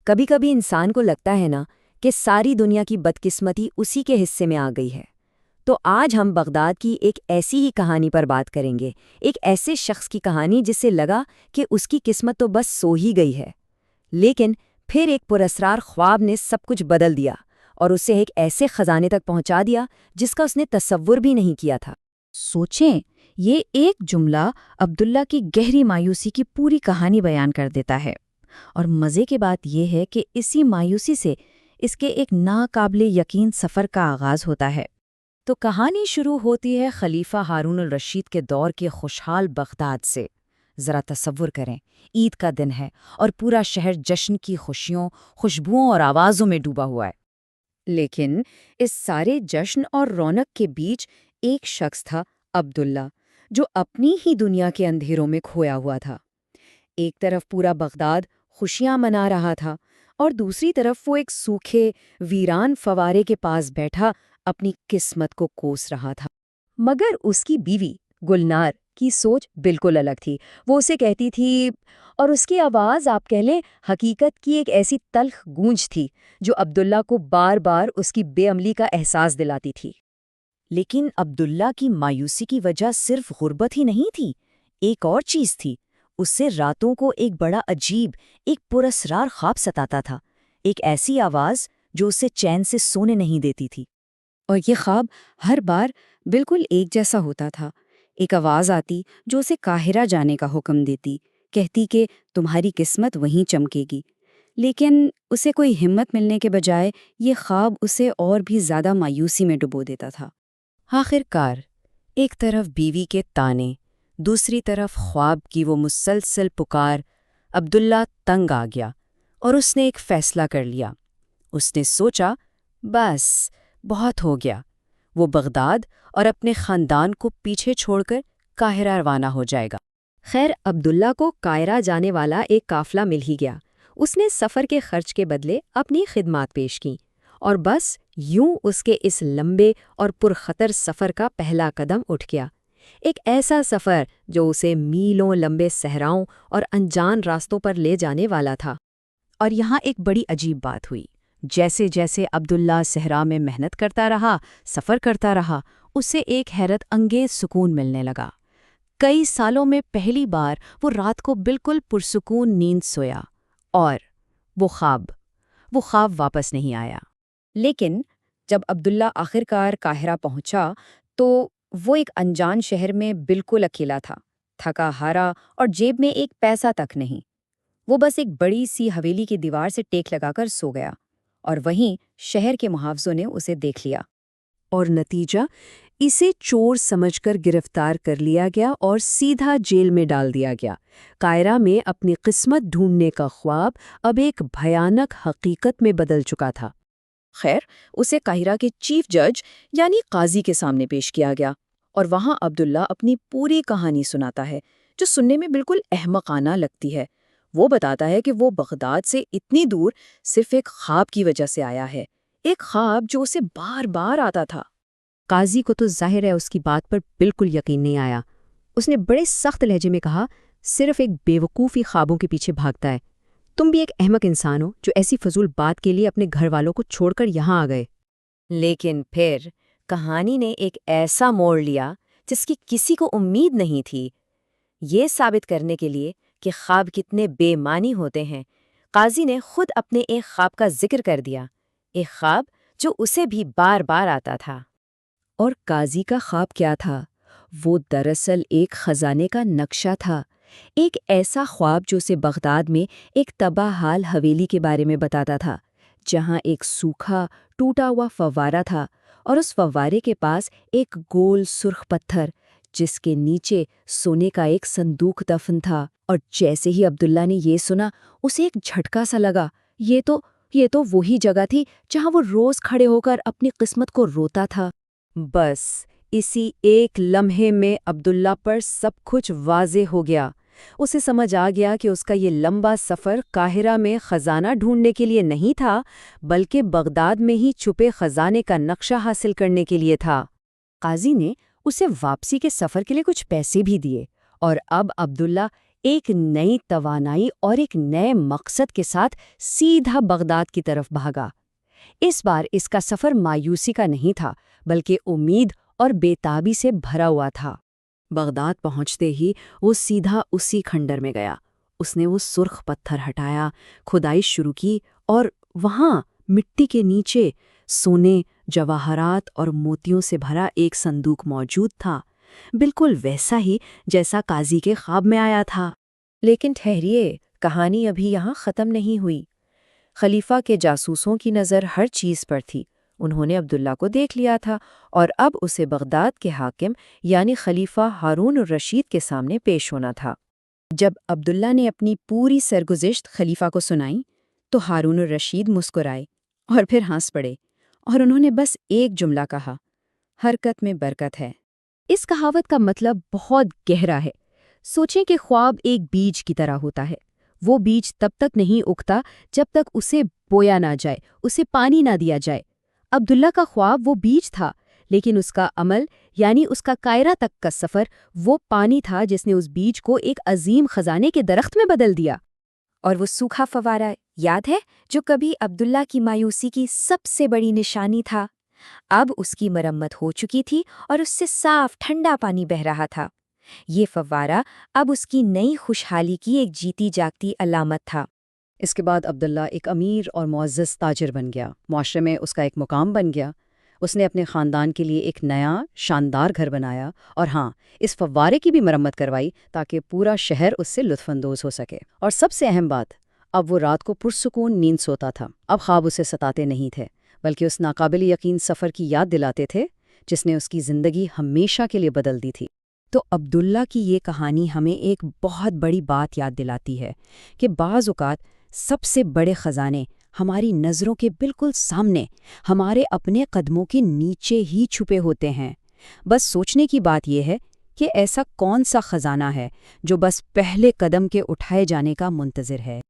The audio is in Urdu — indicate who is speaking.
Speaker 1: کبھی کبھی انسان کو لگتا ہے نا کہ ساری دنیا کی بدقسمتی اسی کے حصے میں آ گئی ہے۔ تو آج ہم بغداد کی ایک ایسی ہی کہانی پر بات کریں گے، ایک ایسے شخص کی کہانی جسے لگا کہ اس کی قسمت تو بس سو ہی گئی ہے، لیکن پھر ایک پراسرار خواب نے سب کچھ بدل دیا اور اسے ایک ایسے خزانے تک پہنچا دیا جس کا اس نے تصور بھی نہیں کیا تھا۔
Speaker 2: سوچیں، یہ ایک جملہ عبداللہ کی گہری مایوسی کی پوری کہانی بیان کر دیتا ہے، اور مزے کی بات یہ ہے کہ اسی مایوسی سے اس کے ایک ناقابل یقین سفر کا آغاز ہوتا ہے۔
Speaker 1: تو کہانی شروع ہوتی ہے خلیفہ ہارون الرشید کے دور کے خوشحال بغداد سے۔ ذرا تصور کریں، عید کا دن ہے اور پورا شہر جشن کی خوشیوں، خوشبوؤں اور آوازوں میں ڈوبا ہوا ہے۔ لیکن اس سارے جشن اور رونق کے بیچ ایک شخص تھا، عبداللہ، جو اپنی ہی دنیا کے اندھیروں میں کھویا ہوا تھا۔ ایک طرف پورا بغداد خوشیاں منا رہا تھا اور دوسری طرف وہ ایک سوکھے، ویران فوارے کے پاس بیٹھا اپنی قسمت کو کوس رہا تھا۔ مگر اس کی بیوی گلنار کی سوچ بالکل الگ تھی۔ وہ اسے کہتی تھی، اور اس کی آواز آپ کہہ لیں حقیقت کی ایک ایسی تلخ گونج تھی جو عبداللہ کو بار بار اس کی بے عملی کا احساس دلاتی تھی۔ لیکن عبداللہ کی مایوسی کی وجہ صرف غربت ہی نہیں تھی، ایک اور چیز تھی۔ اس سے راتوں کو ایک بڑا عجیب، ایک پراسرار خواب ستاتا تھا، ایک ایسی آواز جو اسے چین سے سونے نہیں دیتی تھی۔
Speaker 2: اور یہ خواب ہر بار بالکل ایک جیسا ہوتا تھا۔ ایک آواز آتی جو اسے قاہرہ جانے کا حکم دیتی، کہتی کہ تمہاری قسمت وہیں چمکے گی۔ لیکن اسے کوئی ہمت ملنے کے بجائے یہ خواب اسے اور بھی زیادہ مایوسی میں ڈبو دیتا تھا۔
Speaker 1: آخر کار ایک طرف بیوی کے تانے، دوسری طرف خواب کی وہ مسلسل پکار، عبداللہ تنگ آ گیا اور اس نے ایک فیصلہ کر لیا۔ اس نے سوچا، بس بہت ہو گیا، وہ بغداد اور اپنے خاندان کو پیچھے چھوڑ کر قاہرہ روانہ ہو جائے گا۔ خیر، عبداللہ کو قاہرہ جانے والا ایک قافلہ مل ہی گیا۔ اس نے سفر کے خرچ کے بدلے اپنی خدمات پیش کیں، اور بس یوں اس کے اس لمبے اور پرخطر سفر کا پہلا قدم اٹھ گیا۔ ایک ایسا سفر جو اسے میلوں لمبے صحراؤں اور انجان راستوں پر لے جانے والا تھا۔ اور یہاں ایک بڑی عجیب بات ہوئی۔ جیسے جیسے عبداللہ صحرا میں محنت کرتا رہا، سفر کرتا رہا، اسے ایک حیرت انگیز سکون ملنے لگا۔ کئی سالوں میں پہلی بار وہ رات کو بالکل پرسکون نیند سویا، اور وہ خواب واپس نہیں آیا۔
Speaker 2: لیکن جب عبداللہ آخرکار قاہرہ پہنچا تو وہ ایک انجان شہر میں بالکل اکیلا تھا، تھکا ہارا اور جیب میں ایک پیسہ تک نہیں۔ وہ بس ایک بڑی سی حویلی کی دیوار سے ٹیک لگا کر سو گیا، اور وہیں شہر کے محافظوں نے اسے دیکھ لیا۔
Speaker 1: اور نتیجہ، اسے چور سمجھ کر گرفتار کر لیا گیا اور سیدھا جیل میں ڈال دیا گیا۔ قاہرہ میں اپنی قسمت ڈھونڈنے کا خواب اب ایک بھیانک حقیقت میں بدل چکا تھا۔
Speaker 2: خیر، اسے قاہرہ کے چیف جج یعنی قاضی کے سامنے پیش کیا گیا، اور وہاں عبداللہ اپنی پوری کہانی سناتا ہے، جو سننے میں بالکل احمقانہ لگتی ہے۔ وہ بتاتا ہے کہ وہ بغداد سے اتنی دور صرف ایک خواب کی وجہ سے آیا ہے، ایک خواب جو اسے بار بار آتا تھا۔
Speaker 1: قاضی کو تو ظاہر ہے اس کی بات پر بالکل یقین نہیں آیا۔ اس نے بڑے سخت لہجے میں کہا، صرف ایک بیوقوفی خوابوں کے پیچھے بھاگتا ہے۔ تم بھی ایک احمق انسان ہو جو ایسی فضول بات کے لیے اپنے گھر والوں کو چھوڑ کر یہاں آ گئے۔ لیکن پھر کہانی نے ایک ایسا موڑ لیا جس کی کسی کو امید نہیں تھی۔ یہ ثابت کرنے کے لیے کہ خواب کتنے بے معنی ہوتے ہیں، قاضی نے خود اپنے ایک خواب کا ذکر کر دیا، ایک خواب جو اسے بھی بار بار آتا تھا۔ اور قاضی کا خواب کیا تھا؟ وہ دراصل ایک خزانے کا نقشہ تھا، ایک ایسا خواب جو اسے بغداد میں ایک تباہ حال حویلی کے بارے میں بتاتا تھا، جہاں ایک سوکھا ٹوٹا ہوا فوارہ تھا، اور اس فوارے کے پاس ایک گول سرخ پتھر جس کے نیچے سونے کا ایک صندوق دفن تھا۔ اور جیسے ہی عبداللہ نے یہ سنا، اسے ایک جھٹکا سا لگا۔ یہ تو وہی جگہ تھی جہاں وہ روز کھڑے ہو کر اپنی قسمت کو روتا تھا۔ بس اسی ایک لمحے میں عبداللہ پر سب کچھ واضح ہو گیا۔ اسے سمجھ آ گیا کہ اس کا یہ لمبا سفر قاہرہ میں خزانہ ڈھونڈنے کے لیے نہیں تھا، بلکہ بغداد میں ہی چھپے خزانے کا نقشہ حاصل کرنے کے لیے تھا۔ قاضی نے اسے واپسی کے سفر کے لیے کچھ پیسے بھی دیے، اور اب عبداللہ ایک نئی توانائی اور ایک نئے مقصد کے ساتھ سیدھا بغداد کی طرف بھاگا۔ اس بار اس کا سفر مایوسی کا نہیں تھا، بلکہ امید اور بےتابی سے بھرا ہوا تھا۔ بغداد پہنچتے ہی وہ سیدھا اسی کھنڈر میں گیا۔ اس نے وہ سرخ پتھر ہٹایا، کھدائی شروع کی، اور وہاں مٹی کے نیچے سونے، جواہرات اور موتیوں سے بھرا ایک صندوق موجود تھا، بالکل ویسا ہی جیسا قاضی کے خواب میں آیا تھا۔
Speaker 2: لیکن ٹھہریے، کہانی ابھی یہاں ختم نہیں ہوئی۔ خلیفہ کے جاسوسوں کی نظر ہر چیز پر تھی۔ انہوں نے عبداللہ کو دیکھ لیا تھا اور اب اسے بغداد کے حاکم یعنی خلیفہ ہارون الرشید کے سامنے پیش ہونا تھا۔ جب عبداللہ نے اپنی پوری سرگزشت خلیفہ کو سنائی تو ہارون الرشید مسکرائے اور پھر ہنس پڑے، اور انہوں نے بس ایک جملہ کہا، حرکت میں برکت ہے۔
Speaker 1: اس کہاوت کا مطلب بہت گہرا ہے۔ سوچیں کہ خواب ایک بیج کی طرح ہوتا ہے۔ وہ بیج تب تک نہیں اگتا جب تک اسے بویا نہ جائے، اسے پانی نہ دیا جائے۔ عبداللہ کا خواب وہ بیج تھا، لیکن اس کا عمل یعنی اس کا کائرہ تک کا سفر وہ پانی تھا جس نے اس بیج کو ایک عظیم خزانے کے درخت میں بدل دیا۔
Speaker 2: اور وہ سوکھا فوارہ یاد ہے جو کبھی عبداللہ کی مایوسی کی سب سے بڑی نشانی تھا؟ اب اس کی مرمت ہو چکی تھی اور اس سے صاف ٹھنڈا پانی بہہ رہا تھا۔ یہ فوارہ اب اس کی نئی خوشحالی کی ایک جیتی جاگتی علامت تھا۔
Speaker 1: اس کے بعد عبداللہ ایک امیر اور معزز تاجر بن گیا، معاشرے میں اس کا ایک مقام بن گیا۔ اس نے اپنے خاندان کے لیے ایک نیا شاندار گھر بنایا، اور ہاں، اس فوارے کی بھی مرمت کروائی تاکہ پورا شہر اس سے لطف اندوز ہو سکے۔ اور سب سے اہم بات، اب وہ رات کو پرسکون نیند سوتا تھا۔ اب خواب اسے ستاتے نہیں تھے، بلکہ اس ناقابل یقین سفر کی یاد دلاتے تھے جس نے اس کی زندگی ہمیشہ کے لیے بدل دی تھی۔ تو عبداللہ کی یہ کہانی ہمیں ایک بہت بڑی بات یاد دلاتی ہے کہ بعض اوقات سب سے بڑے خزانے ہماری نظروں کے بالکل سامنے، ہمارے اپنے قدموں کے نیچے ہی چھپے ہوتے ہیں۔ بس سوچنے کی بات یہ ہے کہ ایسا کون سا خزانہ ہے جو بس پہلے قدم کے اٹھائے جانے کا منتظر ہے۔